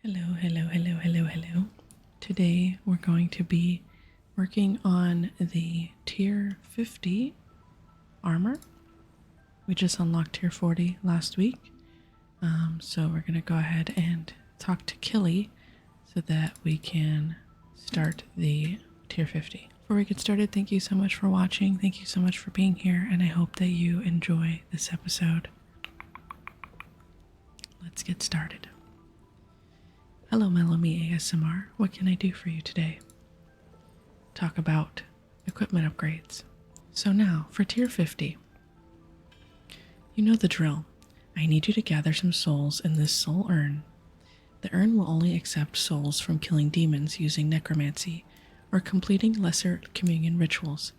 Hello, hello, hello, hello, hello. Today we're going to be working on the tier 50 armor. We just unlocked tier 40 last week. So we're going to go ahead and talk to Killy so that we can start the tier 50. Before we get started, thank you so much for watching. Thank you so much for being here, and I hope that you enjoy this episode. Let's get started. Hello, Melomi ASMR. What can I do for you today? Talk about equipment upgrades. So now, for tier 50. You know the drill. I need you to gather some souls in this soul urn. The urn will only accept souls from killing demons using necromancy or completing lesser communion rituals.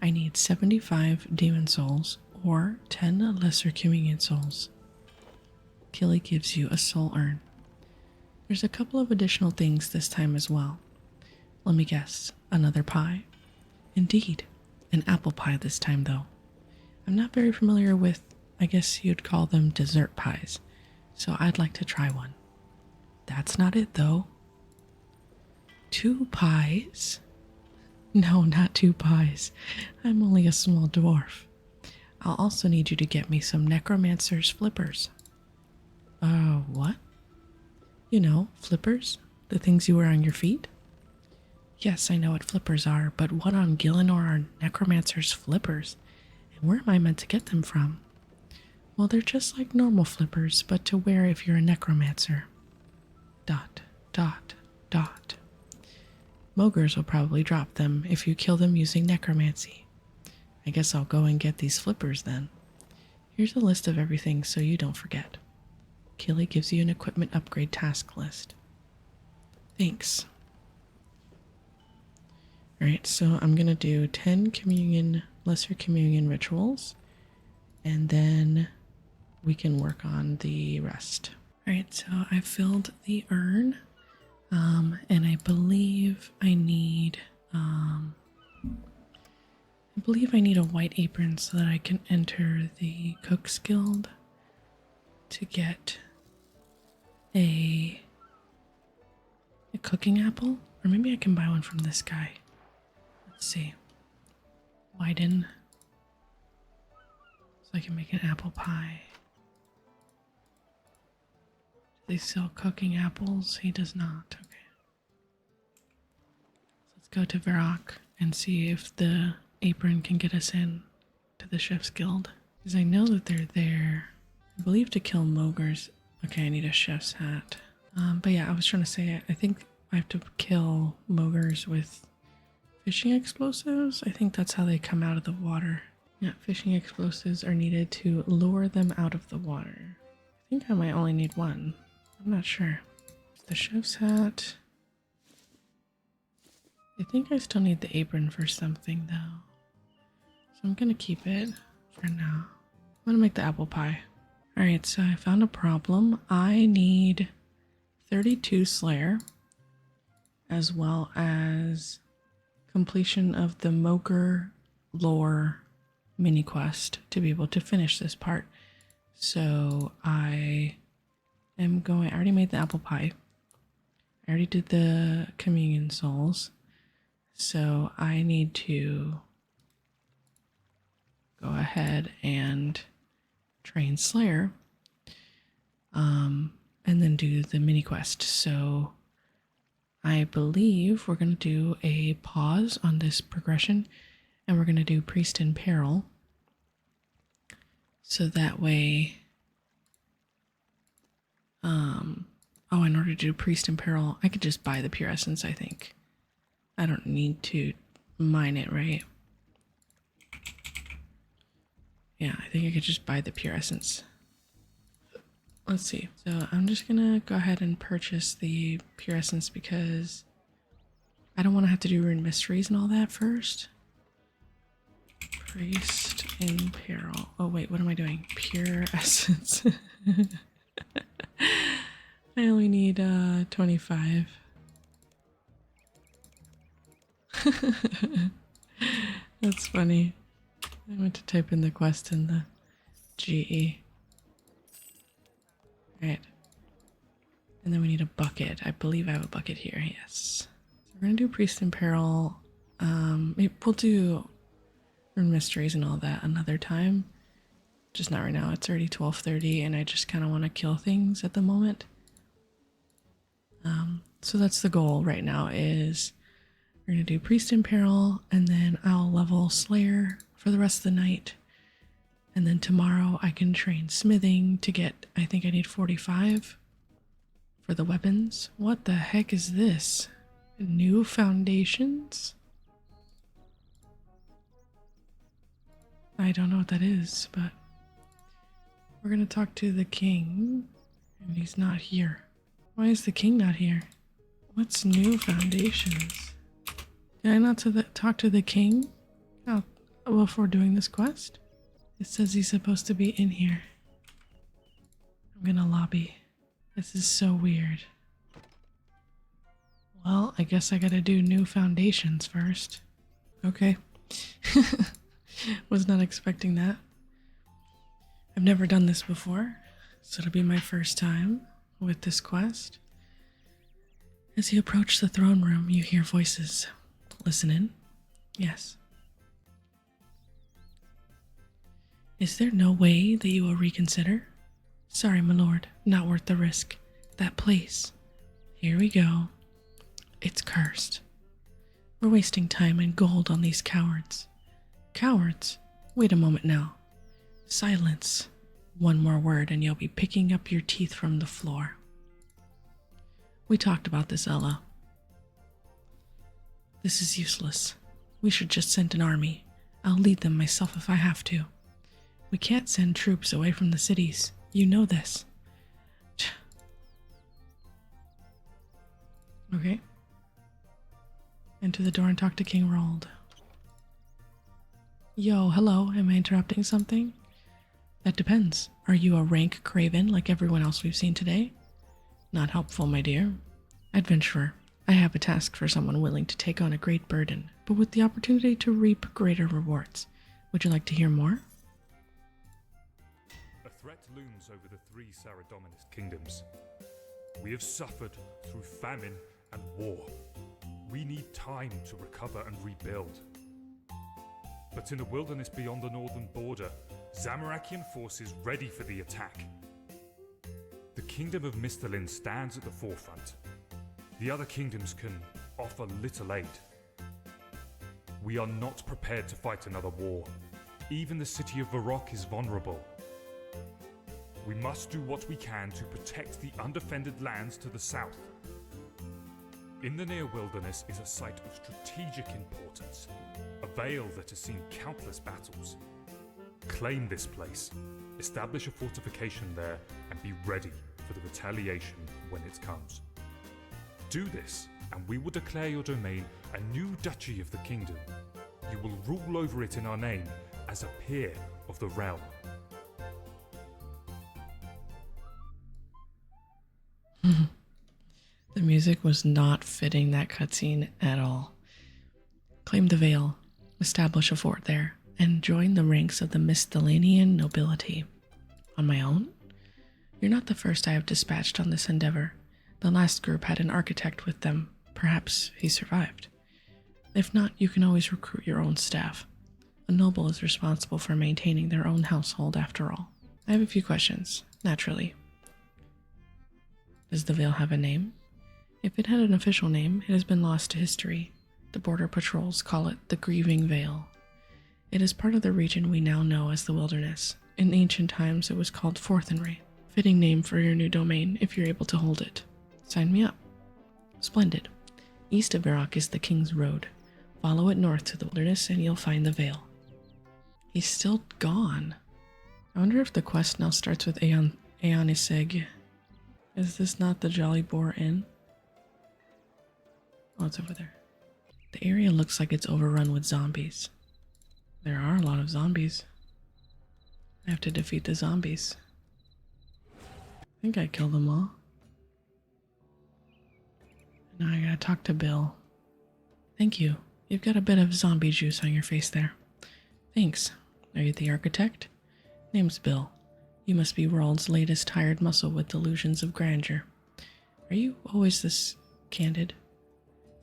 I need 75 demon souls or 10 lesser communion souls. Killy gives you a soul urn. There's a couple of additional things this time as well. Let me guess, another pie? Indeed, an apple pie this time though. I'm not very familiar with, I guess you'd call them dessert pies, so I'd like to try one. That's not it though. 2 pies? No, not 2 pies. I'm only a small dwarf. I'll also need you to get me some necromancer's flippers. What? You know, flippers? The things you wear on your feet? Yes, I know what flippers are, but what on Gillinor are necromancer's flippers? And where am I meant to get them from? Well, they're just like normal flippers, but to wear if you're a necromancer. ... Mogers will probably drop them if you kill them using necromancy. I guess I'll go and get these flippers then. Here's a list of everything so you don't forget. Killy gives you an equipment upgrade task list. Thanks. Alright, so I'm gonna do 10 lesser communion rituals, and then we can work on the rest. Alright, so I filled the urn, and I believe I need a white apron so that I can enter the Cook's Guild to get a cooking apple, or maybe I can buy one from this guy. Let's see. Widen. So I can make an apple pie. Do they sell cooking apples? He does not. Okay. So let's go to Varrock and see if the apron can get us in to the Chef's Guild. Because I know that they're there. I believe to kill Mogers. Okay, I need a chef's hat. But yeah, I was trying to say, I think I have to kill Mogers with fishing explosives. I think that's how they come out of the water. Yeah, fishing explosives are needed to lure them out of the water. I think I might only need one. I'm not sure. The chef's hat. I think I still need the apron for something though. So I'm gonna keep it for now. I'm gonna make the apple pie. Alright, so I found a problem. I need 32 Slayer, as well as completion of the Moger lore mini quest to be able to finish this part. So I already made the apple pie. I already did the communion souls. So I need to go ahead and train Slayer, and then do the mini quest. So I believe we're going to do a pause on this progression, and we're going to do Priest in Peril. So that way, in order to do Priest in Peril, I could just buy the pure essence, I think. I don't need to mine it, right? Yeah, I think I could just buy the pure essence. Let's see. So I'm just gonna go ahead and purchase the pure essence because I don't want to have to do rune mysteries and all that first. Priest in Peril. Oh wait, what am I doing? Pure essence. I only need 25. That's funny. I went to type in the quest in the GE. Right. And then we need a bucket. I believe I have a bucket here, yes. So we're gonna do Priest in Peril. Maybe we'll do Rune Mysteries and all that another time. Just not right now. It's already 12:30 and I just kind of want to kill things at the moment. So that's the goal right now is we're going to do Priest in Peril and then I'll level Slayer for the rest of the night. And then tomorrow I can train smithing to get, I think I need 45 for the weapons. What the heck is this? New foundations? I don't know what that is, but we're going to talk to the king and he's not here. Why is the king not here? What's new foundations? Did I not talk to the king before doing this quest? It says he's supposed to be in here. I'm gonna lobby. This is so weird. Well, I guess I gotta do new foundations first. Okay. Was not expecting that. I've never done this before, so it'll be my first time with this quest. As you approach the throne room, you hear voices. Listen in. Yes. Is there no way that you will reconsider? Sorry, my lord, not worth the risk. That place. Here we go. It's cursed. We're wasting time and gold on these cowards. Cowards? Wait a moment now. Silence. One more word and you'll be picking up your teeth from the floor. We talked about this, Ella. This is useless. We should just send an army. I'll lead them myself if I have to. We can't send troops away from the cities. You know this. Okay. Enter the door and talk to King Rold. Yo, hello. Am I interrupting something? That depends. Are you a rank craven like everyone else we've seen today? Not helpful, my dear. Adventurer, I have a task for someone willing to take on a great burden, but with the opportunity to reap greater rewards. Would you like to hear more? A threat looms over the three Saradominist kingdoms. We have suffered through famine and war. We need time to recover and rebuild. But in the wilderness beyond the northern border, Zamorakian forces ready for the attack. The kingdom of Mistalin stands at the forefront. The other kingdoms can offer little aid. We are not prepared to fight another war. Even the city of Varrock is vulnerable. We must do what we can to protect the undefended lands to the south. In the near wilderness is a site of strategic importance, a vale that has seen countless battles. Claim this place, establish a fortification there, and be ready for the retaliation when it comes. Do this, and we will declare your domain a new duchy of the kingdom. You will rule over it in our name as a peer of the realm. The music was not fitting that cutscene at all. Claim the Vale, establish a fort there, and join the ranks of the Mistalanian nobility. On my own? You're not the first I have dispatched on this endeavor. The last group had an architect with them. Perhaps he survived. If not, you can always recruit your own staff. A noble is responsible for maintaining their own household after all. I have a few questions, naturally. Does the Vale have a name? If it had an official name, it has been lost to history. The border patrols call it the Grieving Vale. It is part of the region we now know as the Wilderness. In ancient times, it was called Forthenray. Fitting name for your new domain if you're able to hold it. Sign me up. Splendid. East of Varrock is the King's Road. Follow it north to the Wilderness and you'll find the Vale. He's still gone. I wonder if the quest now starts with Aoniseg. Is this not the Jolly Boar Inn? Oh, it's over there. The area looks like it's overrun with zombies. There are a lot of zombies. I have to defeat the zombies. I think I killed them all. Now I gotta talk to Bill. Thank you. You've got a bit of zombie juice on your face there. Thanks. Are you the architect? Name's Bill. You must be World's latest hired muscle with delusions of grandeur. Are you always this candid?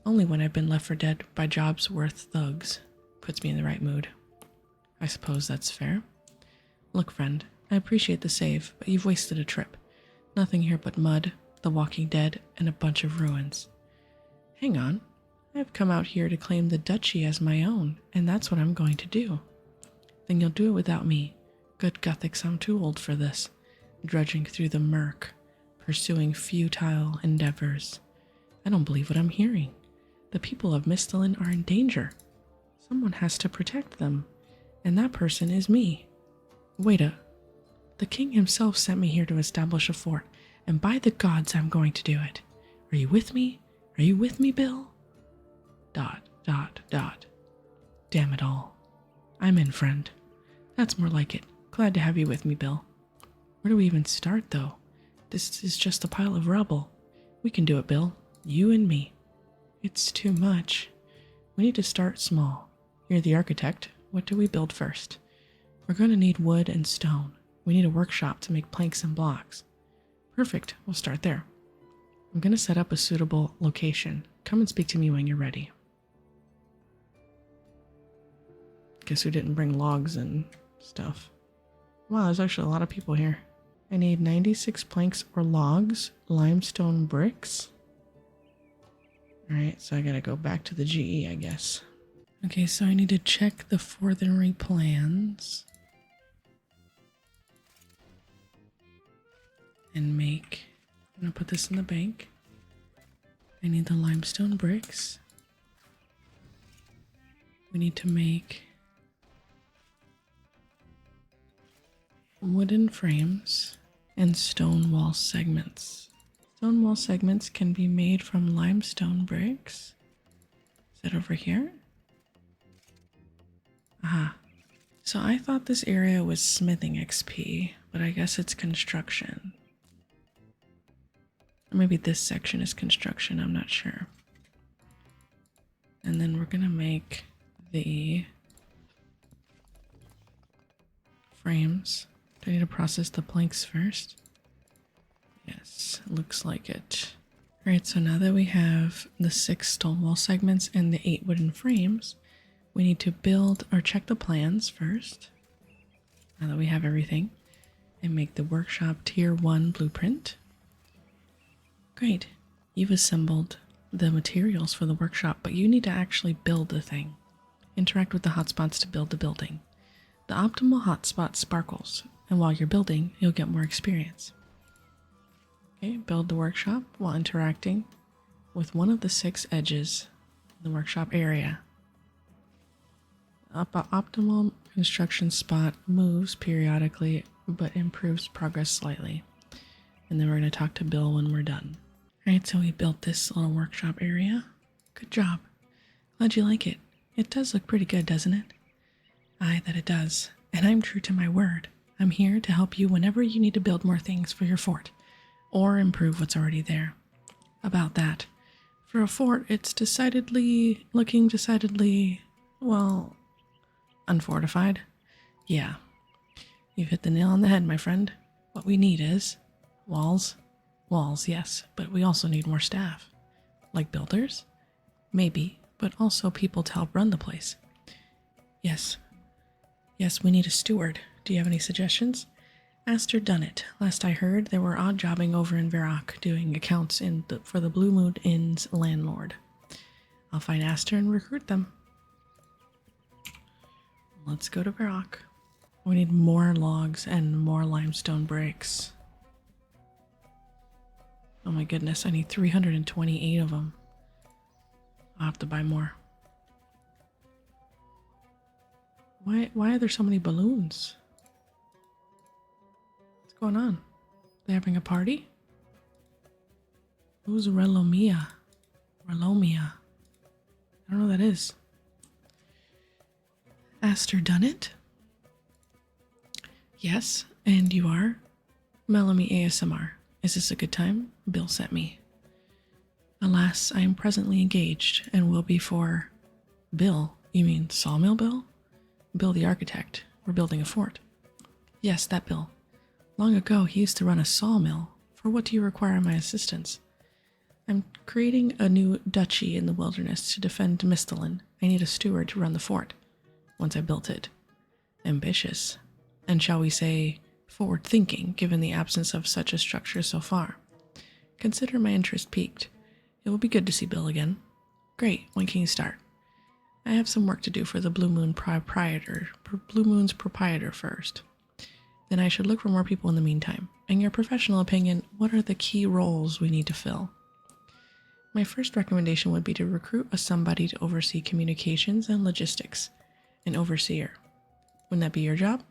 Only when I've been left for dead by jobs worth thugs. Puts me in the right mood. I suppose that's fair. Look, friend, I appreciate the save, but you've wasted a trip. Nothing here but mud, the walking dead, and a bunch of ruins. Hang on. I've come out here to claim the duchy as my own, and that's what I'm going to do. Then you'll do it without me. Good Gothics, I'm too old for this. Drudging through the murk, pursuing futile endeavors. I don't believe what I'm hearing. The people of Mistalin are in danger. Someone has to protect them, and that person is me. The king himself sent me here to establish a fort, and by the gods I'm going to do it. Are you with me? Are you with me, Bill? ... Damn it all. I'm in, friend. That's more like it. Glad to have you with me, Bill. Where do we even start, though? This is just a pile of rubble. We can do it, Bill. You and me. It's too much. We need to start small. You're the architect. What do we build first? We're going to need wood and stone. We need a workshop to make planks and blocks. Perfect. We'll start there. I'm going to set up a suitable location. Come and speak to me when you're ready. Guess who didn't bring logs and stuff? Wow, there's actually a lot of people here. I need 96 planks or logs, limestone bricks. Alright, so I gotta go back to the GE, I guess. Okay, so I need to check the forthering plans. And make... I'm gonna put this in the bank. I need the limestone bricks. We need to make wooden frames and stone wall segments. Stone wall segments can be made from limestone bricks. Is that over here? Aha. So I thought this area was smithing XP, but I guess it's construction. Or maybe this section is construction, I'm not sure. And then we're gonna make the frames. Do I need to process the planks first? Yes, looks like it. Alright, so now that we have the 6 stone wall segments and the 8 wooden frames, we need to build or check the plans first. Now that we have everything, and make the workshop tier 1 blueprint. Great, you've assembled the materials for the workshop, but you need to actually build the thing. Interact with the hotspots to build the building. The optimal hotspot sparkles, and while you're building, you'll get more experience. Okay, build the workshop while interacting with one of the 6 edges in the workshop area. Optimal construction spot moves periodically, but improves progress slightly. And then we're going to talk to Bill when we're done. Alright, so we built this little workshop area. Good job. Glad you like it. It does look pretty good, doesn't it? Aye, that it does. And I'm true to my word. I'm here to help you whenever you need to build more things for your fort, or improve what's already there. About that, for a fort, it's looking decidedly, well, unfortified. Yeah, you've hit the nail on the head, my friend. What we need is walls. Walls, yes, but we also need more staff. Like builders? Maybe, but also people to help run the place. Yes, we need a steward. Do you have any suggestions? Aster done it. Last I heard, they were odd jobbing over in Varrock, doing accounts for the Blue Moon Inn's landlord. I'll find Aster and recruit them. Let's go to Varrock. We need more logs and more limestone bricks. Oh my goodness, I need 328 of them. I'll have to buy more. Why are there so many balloons? What's going on? They having a party? Who's Relomia? Relomia. I don't know what that is. Aster done it? Yes, and you are? Melanie ASMR. Is this a good time? Bill sent me. Alas, I am presently engaged and will be for... Bill? You mean Sawmill Bill? Bill the architect. We're building a fort. Yes, that Bill. Long ago, he used to run a sawmill. For what do you require my assistance? I'm creating a new duchy in the wilderness to defend Mistalin. I need a steward to run the fort once I built it. Ambitious, and shall we say, forward-thinking, given the absence of such a structure so far. Consider my interest piqued. It will be good to see Bill again. Great, when can you start? I have some work to do for the Blue Moon's proprietor first. Then I should look for more people in the meantime. In your professional opinion, what are the key roles we need to fill? My first recommendation would be to recruit somebody to oversee communications and logistics. An overseer. Wouldn't that be your job?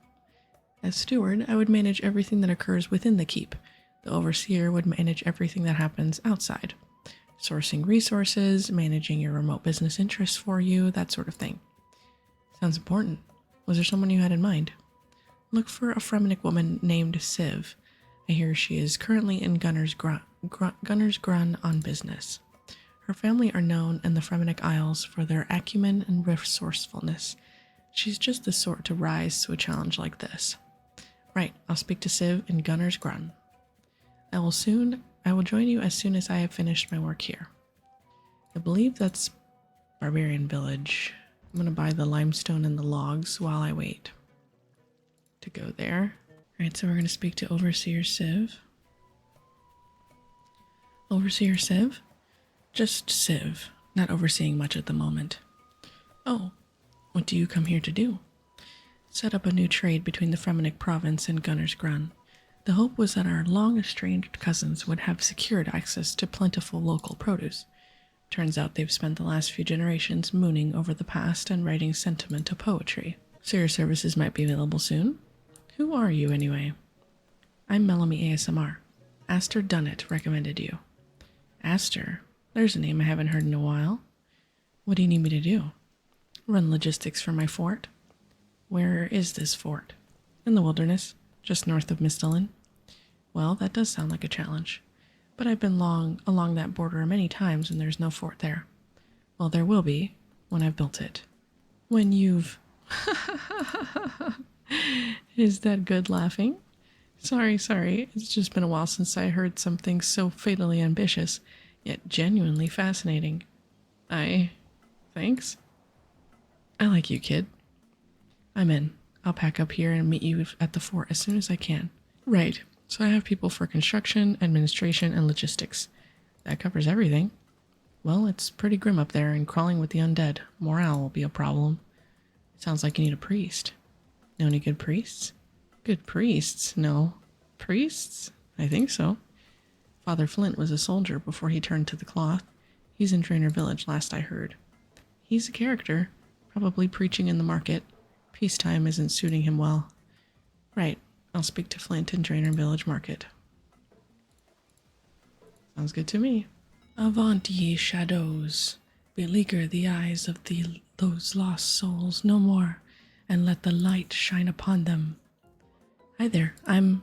As steward, I would manage everything that occurs within the keep. The overseer would manage everything that happens outside. Sourcing resources, managing your remote business interests for you, that sort of thing. Sounds important. Was there someone you had in mind? Look for a Fremennik woman named Civ. I hear she is currently in Gunner's Grun on business. Her family are known in the Fremennik Isles for their acumen and resourcefulness. She's just the sort to rise to a challenge like this. Right, I'll speak to Civ in Gunner's Grun. I will join you as soon as I have finished my work here. I believe that's Barbarian Village. I'm going to buy the limestone and the logs while I wait to go there. Alright, so we're going to speak to Overseer Civ. Overseer Civ? Just Civ, not overseeing much at the moment. Oh, what do you come here to do? Set up a new trade between the Fremennik province and Gunner's Grun. The hope was that our long-estranged cousins would have secured access to plentiful local produce. Turns out they've spent the last few generations mooning over the past and writing sentimental poetry. So your services might be available soon? Who are you, anyway? I'm Melanie ASMR. Aster Dunnett recommended you. Aster? There's a name I haven't heard in a while. What do you need me to do? Run logistics for my fort. Where is this fort? In the wilderness, just north of Mistalin. Well, that does sound like a challenge. But I've been along that border many times and there's no fort there. Well, there will be when I've built it. When you've... Is that good laughing? Sorry. It's just been a while since I heard something so fatally ambitious, yet genuinely fascinating. Thanks? I like you, kid. I'm in. I'll pack up here and meet you at the fort as soon as I can. Right. So I have people for construction, administration, and logistics. That covers everything. Well, it's pretty grim up there, and crawling with the undead. Morale will be a problem. It sounds like you need a priest. Know any good priests? Good priests? No. Priests? I think so. Father Flint was a soldier before he turned to the cloth. He's in Drainer Village, last I heard. He's a character, probably preaching in the market. Peacetime isn't suiting him well. Right, I'll speak to Flint in Drainer Village Market. Sounds good to me. Avaunt, ye shadows, beleaguer the eyes of those lost souls no more, and let the light shine upon them. Hi there, I'm...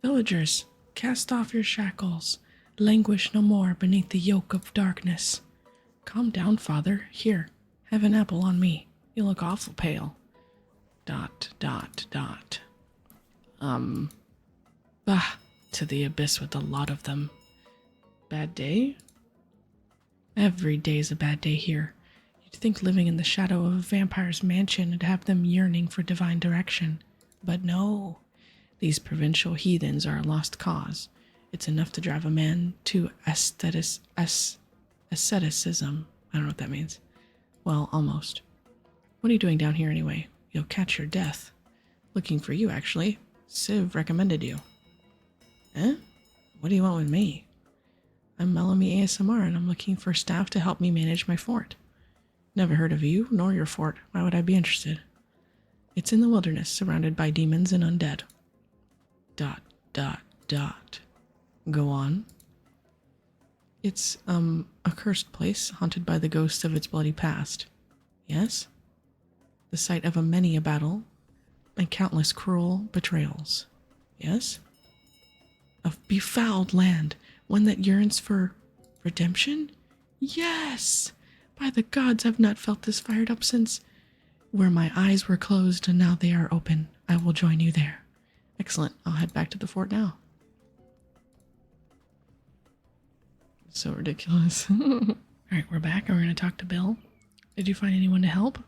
Villagers, cast off your shackles, languish no more beneath the yoke of darkness. Calm down, father. Here, have an apple on me. You look awful pale. ... Bah, to the abyss with a lot of them. Bad day? Every day's a bad day here. You'd think living in the shadow of a vampire's mansion would have them yearning for divine direction. But no. These provincial heathens are a lost cause. It's enough to drive a man to asceticism. I don't know what that means. Well, almost. What are you doing down here anyway? You'll catch your death. Looking for you, actually. Civ recommended you. Eh? What do you want with me? I'm Melanie ASMR, and I'm looking for staff to help me manage my fort. Never heard of you, nor your fort. Why would I be interested? It's in the wilderness, surrounded by demons and undead. ... Go on. It's, a cursed place, haunted by the ghosts of its bloody past. Yes? The site of many a battle, and countless cruel betrayals. Yes? A befouled land, one that yearns for redemption? Yes! By the gods, I've not felt this fired up since where my eyes were closed and now they are open. I will join you there. Excellent. I'll head back to the fort now. So ridiculous. Alright, we're back and we're going to talk to Bill. Did you find anyone to help?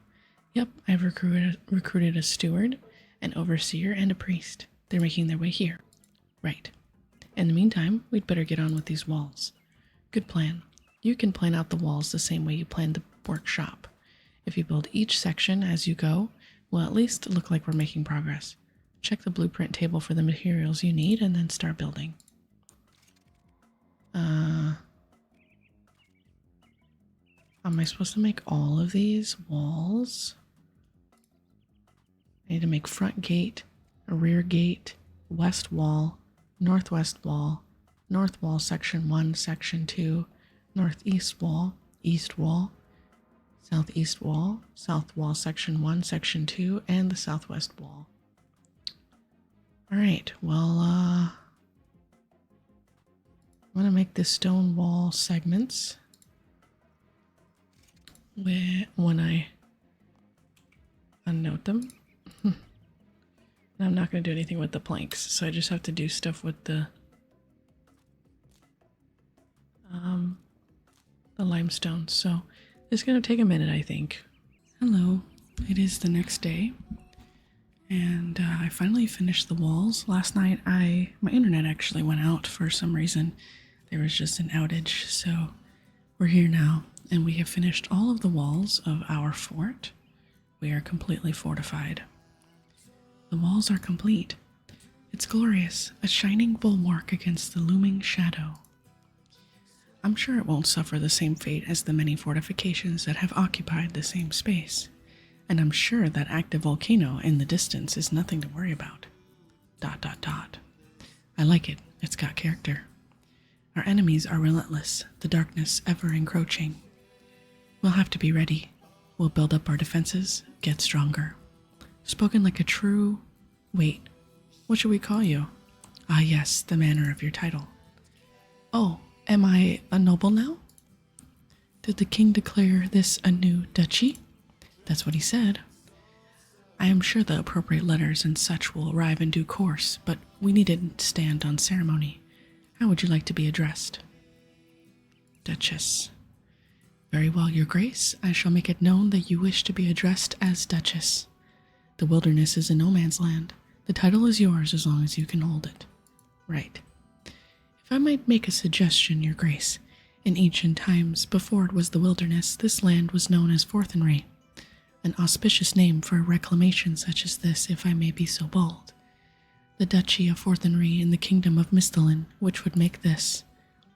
Yep, I've recruited a steward, an overseer, and a priest. They're making their way here. Right. In the meantime, we'd better get on with these walls. Good plan. You can plan out the walls the same way you planned the workshop. If you build each section as you go, we'll at least look like we're making progress. Check the blueprint table for the materials you need and then start building. Am I supposed to make all of these walls? I need to make front gate, a rear gate, west wall, northwest wall, north wall section 1, section 2, northeast wall, east wall, southeast wall, south wall section 1, section 2, and the southwest wall. Alright, well, I'm going to make the stone wall segments when I unnote them. I'm not going to do anything with the planks, so I just have to do stuff with the limestone. So it's going to take a minute, I think. Hello, it is the next day, and I finally finished the walls. Last night, my internet actually went out for some reason. There was just an outage, so we're here now, and we have finished all of the walls of our fort. We are completely fortified. The walls are complete. It's glorious, a shining bulwark against the looming shadow. I'm sure it won't suffer the same fate as the many fortifications that have occupied the same space, and I'm sure that active volcano in the distance is nothing to worry about. ... I like it. It's got character. Our enemies are relentless, the darkness ever encroaching. We'll have to be ready. We'll build up our defenses, get stronger. Spoken like a true... Wait, what should we call you? Ah yes, the manner of your title. Oh, am I a noble now? Did the king declare this a new duchy? That's what he said. I am sure the appropriate letters and such will arrive in due course, but we needn't stand on ceremony. How would you like to be addressed? Duchess. Very well, your grace. I shall make it known that you wish to be addressed as Duchess. The wilderness is a no man's land. The title is yours as long as you can hold it. Right. If I might make a suggestion, your grace, in ancient times, before it was the wilderness, this land was known as Forthenry, an auspicious name for a reclamation such as this, if I may be so bold. The Duchy of Forthenry in the Kingdom of Mistalin, which would make this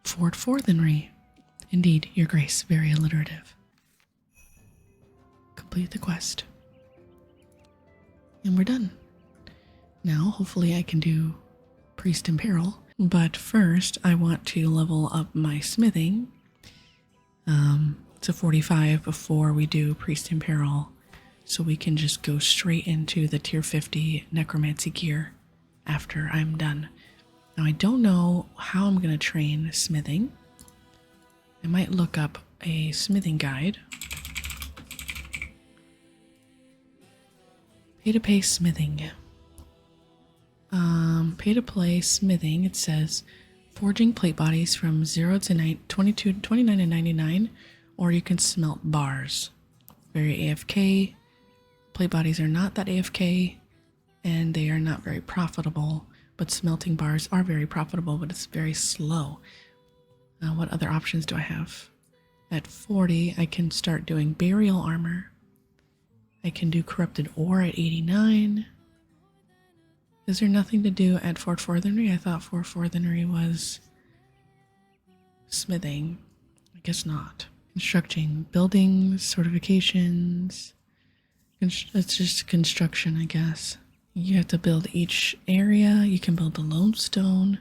Fort Forthenry. Indeed, your grace, very alliterative. Complete the quest. And we're done. Now, hopefully I can do Priest in Peril, but first I want to level up my smithing to 45 before we do Priest in Peril, so we can just go straight into the tier 50 necromancy gear after I'm done. Now, I don't know how I'm going to train smithing. I might look up a smithing guide. Pay to pay smithing. Pay to play smithing. It says forging plate bodies from 0 to 29 and 99, or you can smelt bars. Very AFK. Plate bodies are not that AFK, and they are not very profitable. But smelting bars are very profitable, but it's very slow. What other options do I have? At 40, I can start doing burial armor. I can do corrupted ore at 89. Is there nothing to do at Fort Forthenry? I thought Fort Forthenry was smithing. I guess not. Constructing buildings, certifications. It's just construction, I guess. You have to build each area. You can build the lodestone.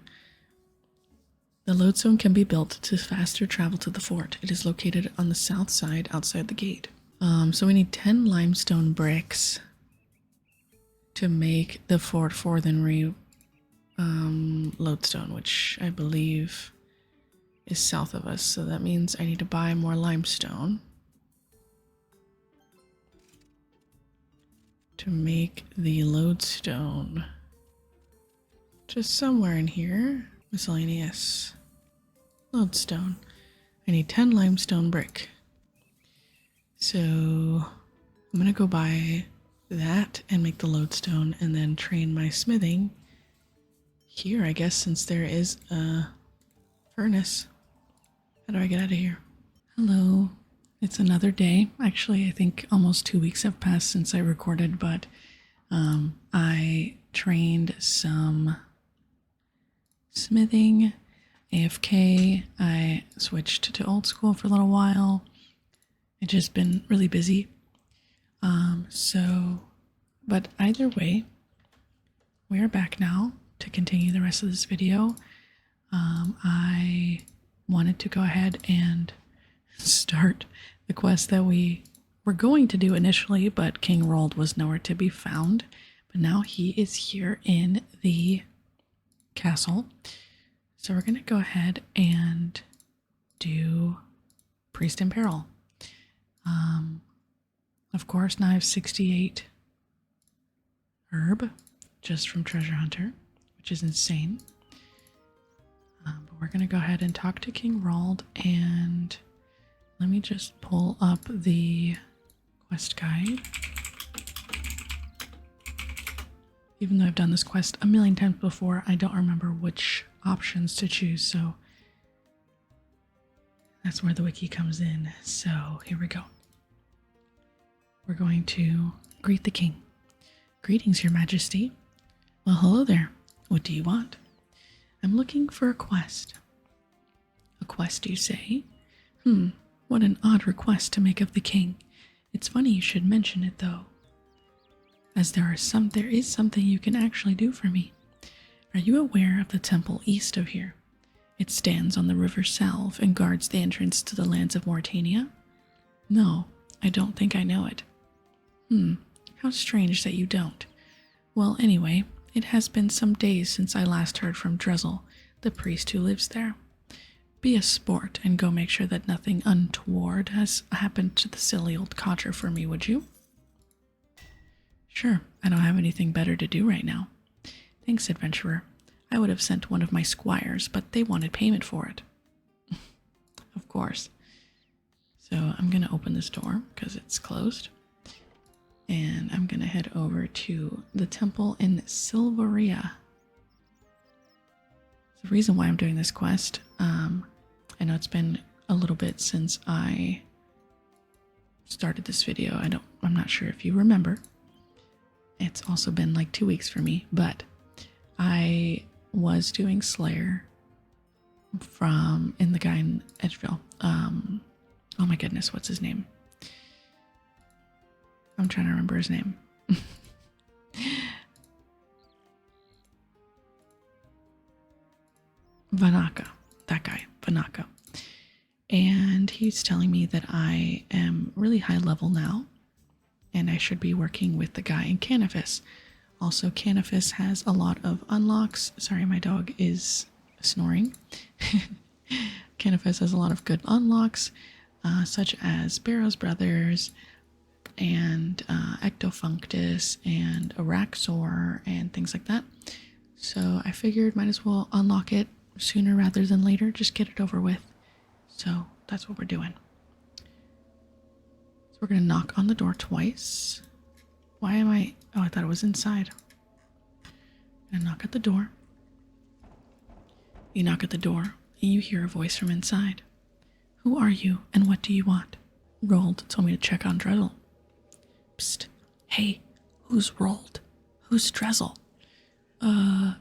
The lodestone can be built to faster travel to the fort. It is located on the south side outside the gate. So we need 10 limestone bricks to make the Fort Forthenry lodestone, which I believe is south of us. So that means I need to buy more limestone to make the lodestone. Just somewhere in here. Miscellaneous lodestone. I need 10 limestone brick. So I'm gonna go buy that and make the lodestone and then train my smithing here, I guess, since there is a furnace. How do I get out of here? Hello. It's another day. Actually, I think almost 2 weeks have passed since I recorded, but I trained some smithing, AFK. I switched to old school for a little while. I've just been really busy. But either way, we are back now to continue the rest of this video. I wanted to go ahead and start the quest that we were going to do initially, but King Rold was nowhere to be found. But now he is here in the castle. So we're going to go ahead and do Priest in Peril. Of course, now I have 68 herb just from Treasure Hunter, which is insane. But we're going to go ahead and talk to King Rold, and let me just pull up the quest guide. Even though I've done this quest a million times before, I don't remember which options to choose, so that's where the wiki comes in. So here we go. We're going to greet the king. Greetings, your majesty. Well, hello there. What do you want? I'm looking for a quest. A quest, you say? What an odd request to make of the king. It's funny you should mention it, though, as there is something you can actually do for me. Are you aware of the temple east of here? It stands on the River Salve and guards the entrance to the lands of Mauritania? No, I don't think I know it. How strange that you don't. Well, anyway, it has been some days since I last heard from Drezel, the priest who lives there. Be a sport and go make sure that nothing untoward has happened to the silly old codger for me, would you? Sure, I don't have anything better to do right now. Thanks, adventurer. I would have sent one of my squires, but they wanted payment for it. Of course. So I'm going to open this door because it's closed. And I'm going to head over to the temple in Silveria. The reason why I'm doing this quest, I know it's been a little bit since I started this video. I'm not sure if you remember. It's also been like 2 weeks for me, but I was doing Slayer in the guy in Edgeville. Oh my goodness, what's his name? I'm trying to remember his name. Vanaka. That guy, Vanaka. And he's telling me that I am really high level now, and I should be working with the guy in Canifis. Also, Canifis has a lot of unlocks. Sorry, my dog is snoring. Canifis has a lot of good unlocks, such as Barrow's Brothers, and Ectofunctus, and Araxor, and things like that. So I figured might as well unlock it sooner rather than later, just get it over with. So that's what we're doing. So we're gonna knock on the door twice. Why am I... Oh, I thought it was inside. I'm gonna knock at the door. You knock at the door, and you hear a voice from inside. Who are you, and what do you want? Rold told me to check on Drezel. Psst. Hey, who's Rold? Who's Drezel?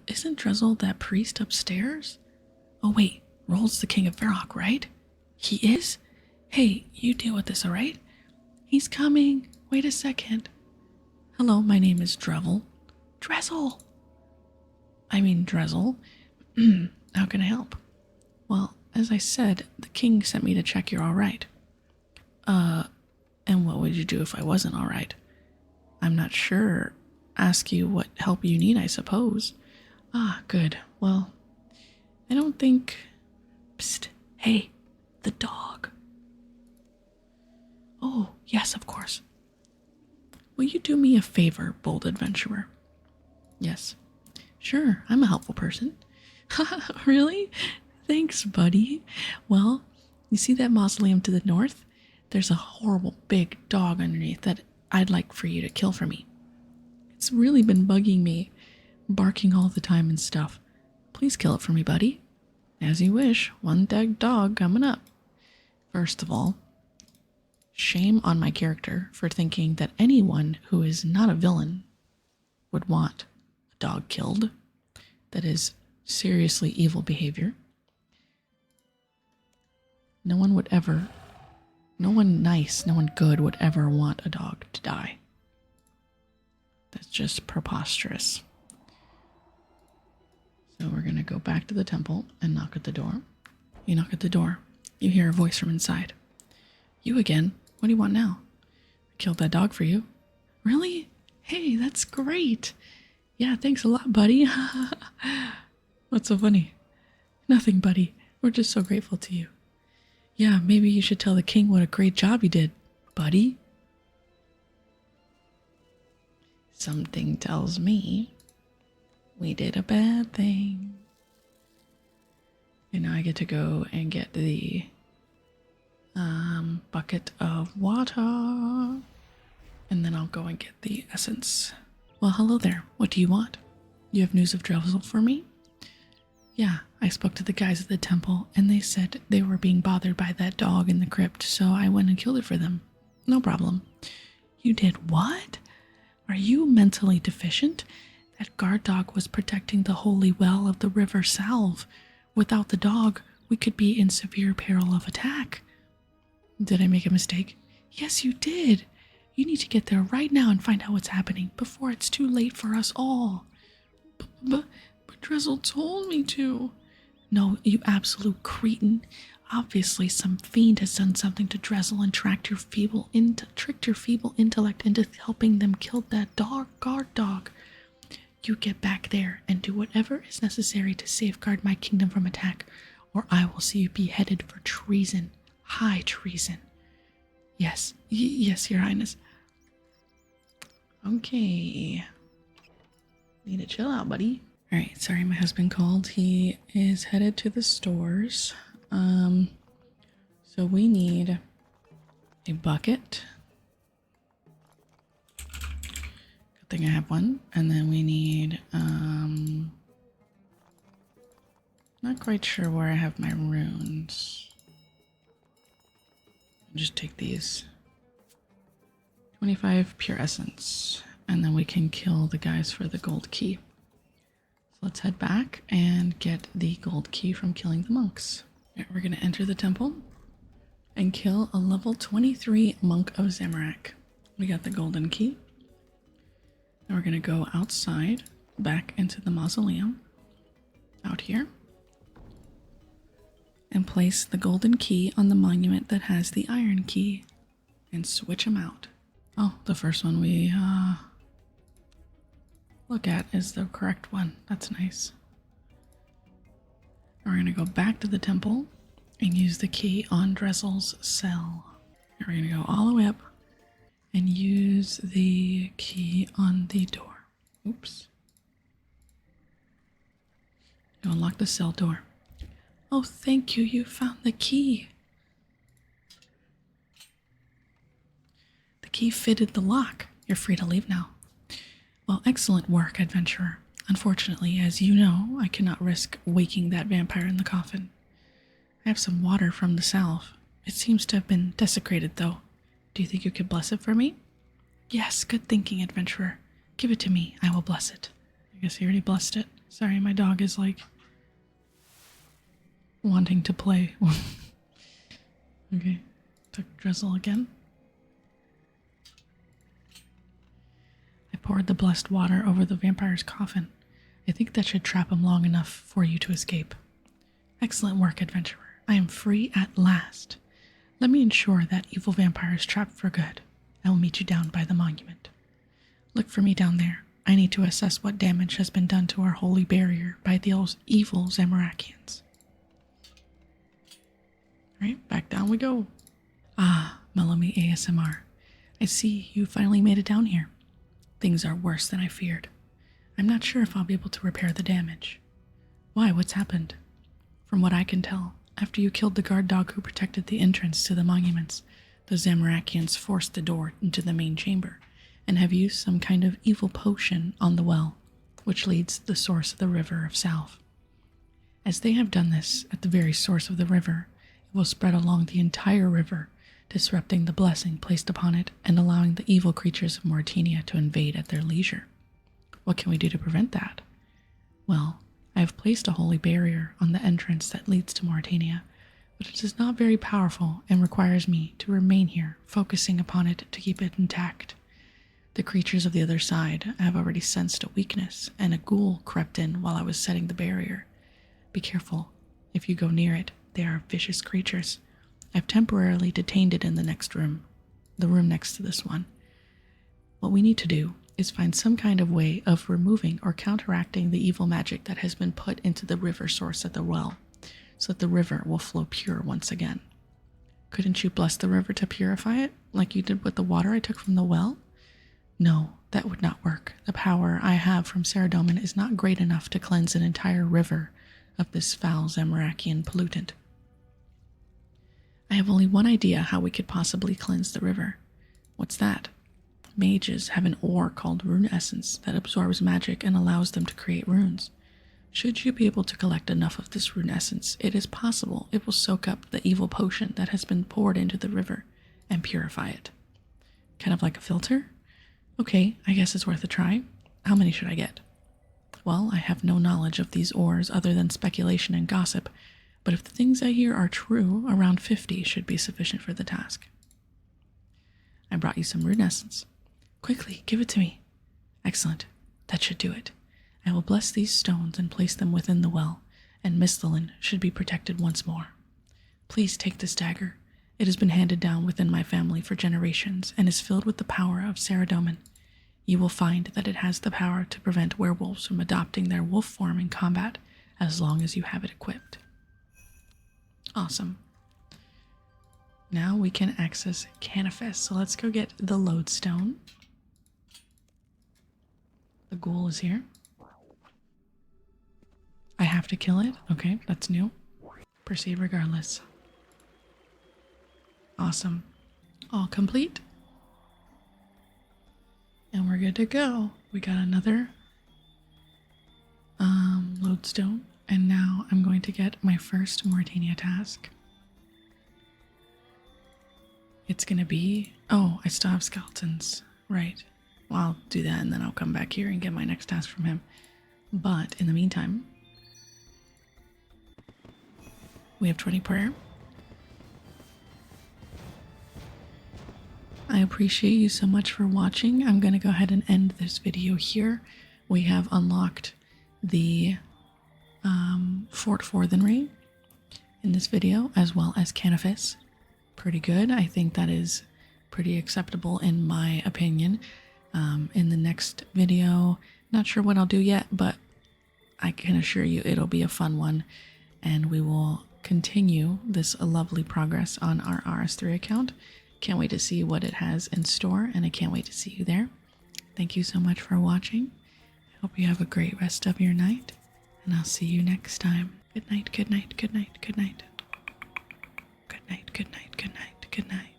Isn't Drezel that priest upstairs? Oh wait, Rold's the king of Varrock, right? He is? Hey, you deal with this, alright? He's coming. Wait a second. Hello, my name is Drevel. Drezel! I mean Drezel. How can I help? Well, as I said, the king sent me to check you're alright. And what would you do if I wasn't alright? I'm not sure. Ask you what help you need, I suppose. Ah, good. Well, I don't think... Psst. Hey, the dog. Oh, yes, of course. Will you do me a favor, bold adventurer? Yes. Sure, I'm a helpful person. Really? Thanks, buddy. Well, You see that mausoleum to the north? There's a horrible big dog underneath that I'd like for you to kill for me. It's really been bugging me, barking all the time and stuff. Please kill it for me, buddy. As you wish, one dead dog coming up. First of all, shame on my character for thinking that anyone who is not a villain would want a dog killed. That is seriously evil behavior. No one nice, no one good would ever want a dog to die. That's just preposterous. So we're going to go back to the temple and knock at the door. You knock at the door. You hear a voice from inside. You again? What do you want now? I killed that dog for you. Really? Hey, that's great. Yeah, thanks a lot, buddy. What's so funny? Nothing, buddy. We're just so grateful to you. Yeah, maybe you should tell the king what a great job you did, buddy. Something tells me we did a bad thing. And now I get to go and get the bucket of water. And then I'll go and get the essence. Well, hello there. What do you want? You have news of Drevzel for me? Yeah, I spoke to the guys at the temple, and they said they were being bothered by that dog in the crypt, so I went and killed it for them. No problem. You did what? Are you mentally deficient? That guard dog was protecting the holy well of the River Salve. Without the dog, we could be in severe peril of attack. Did I make a mistake? Yes, you did. You need to get there right now and find out what's happening before it's too late for us all. But Drevzel told me to. No, you absolute cretin. Obviously, some fiend has done something to Drevzel and tricked your feeble intellect into helping them kill that guard dog. You get back there and do whatever is necessary to safeguard my kingdom from attack, or I will see you beheaded for treason. High treason. Yes, yes, Your Highness. Okay. Need to chill out, buddy. Alright, sorry, my husband called. He is headed to the stores. So we need a bucket. Good thing I have one. And then we need, not quite sure where I have my runes. I'll just take these. 25 pure essence. And then we can kill the guys for the gold key. So let's head back and get the gold key from killing the monks. Right, we're going to enter the temple and kill a level 23 monk of Zamorak. We got the golden key. Now we're going to go outside, back into the mausoleum, out here, and place the golden key on the monument that has the iron key, and switch them out. Oh, the first one we look at is the correct one. That's nice. We're going to go back to the temple and use the key on Drevzel's cell. And we're going to go all the way up and use the key on the door. Oops. To unlock the cell door. Oh, thank you. You found the key. The key fitted the lock. You're free to leave now. Well, excellent work, adventurer. Unfortunately, as you know, I cannot risk waking that vampire in the coffin. I have some water from the salve. It seems to have been desecrated, though. Do you think you could bless it for me? Yes, good thinking, adventurer. Give it to me. I will bless it. I guess he already blessed it. Sorry, my dog is, wanting to play. Okay, took Drevzel again. I poured the blessed water over the vampire's coffin. I think that should trap him long enough for you to escape. Excellent work, adventurer. I am free at last. Let me ensure that evil vampire is trapped for good. I will meet you down by the monument. Look for me down there. I need to assess what damage has been done to our holy barrier by those evil Zamorakians. Alright, back down we go. Ah, Melody ASMR. I see you finally made it down here. Things are worse than I feared. I'm not sure if I'll be able to repair the damage. Why, what's happened? From what I can tell, After you killed the guard dog who protected the entrance to the monuments, the Zamorakians forced the door into the main chamber and have used some kind of evil potion on the well, which leads to the source of the river of South. As they have done this at the very source of the river, it will spread along the entire river, disrupting the blessing placed upon it and allowing the evil creatures of Mauritania to invade at their leisure. What can we do to prevent that? Well, I have placed a holy barrier on the entrance that leads to Mauritania, but it is not very powerful and requires me to remain here, focusing upon it to keep it intact. The creatures of the other side have already sensed a weakness, and a ghoul crept in while I was setting the barrier. Be careful. If you go near it, they are vicious creatures. I've temporarily detained it in the next room, the room next to this one. What we need to do is find some kind of way of removing or counteracting the evil magic that has been put into the river source at the well, so that the river will flow pure once again. Couldn't you bless the river to purify it, like you did with the water I took from the well? No, that would not work. The power I have from Saradomin is not great enough to cleanse an entire river of this foul Zamorakian pollutant. I have only one idea how we could possibly cleanse the river. What's that? Mages have an ore called rune essence that absorbs magic and allows them to create runes. Should you be able to collect enough of this rune essence, it is possible it will soak up the evil potion that has been poured into the river and purify it. Kind of like a filter? Okay, I guess it's worth a try. How many should I get? Well, I have no knowledge of these ores other than speculation and gossip, but if the things I hear are true, around 50 should be sufficient for the task. I brought you some rune essence. Quickly, give it to me. Excellent. That should do it. I will bless these stones and place them within the well, and Mistalin should be protected once more. Please take this dagger. It has been handed down within my family for generations and is filled with the power of Saradomin. You will find that it has the power to prevent werewolves from adopting their wolf form in combat as long as you have it equipped. Awesome. Now we can access Canifest, so let's go get the lodestone. The ghoul is here. I have to kill it? Okay, that's new. Proceed regardless. Awesome. All complete. And we're good to go. We got another lodestone. And now I'm going to get my first Mauritania task. It's going to be... Oh, I still have skeletons. Right. Well, I'll do that and then I'll come back here and get my next task from him. But in the meantime, we have 20 prayer. I appreciate you so much for watching. I'm going to go ahead and end this video here. We have unlocked the Fort Forthenry in this video, as well as Canifis. Pretty good. I think that is pretty acceptable in my opinion. In the next video, not sure what I'll do yet, but I can assure you it'll be a fun one, and we will continue this lovely progress on our RS3 account. Can't wait to see what it has in store, and I can't wait to see you there. Thank you so much for watching. I hope you have a great rest of your night, and I'll see you next time. Good night, good night, good night, good night. Good night, good night, good night, good night.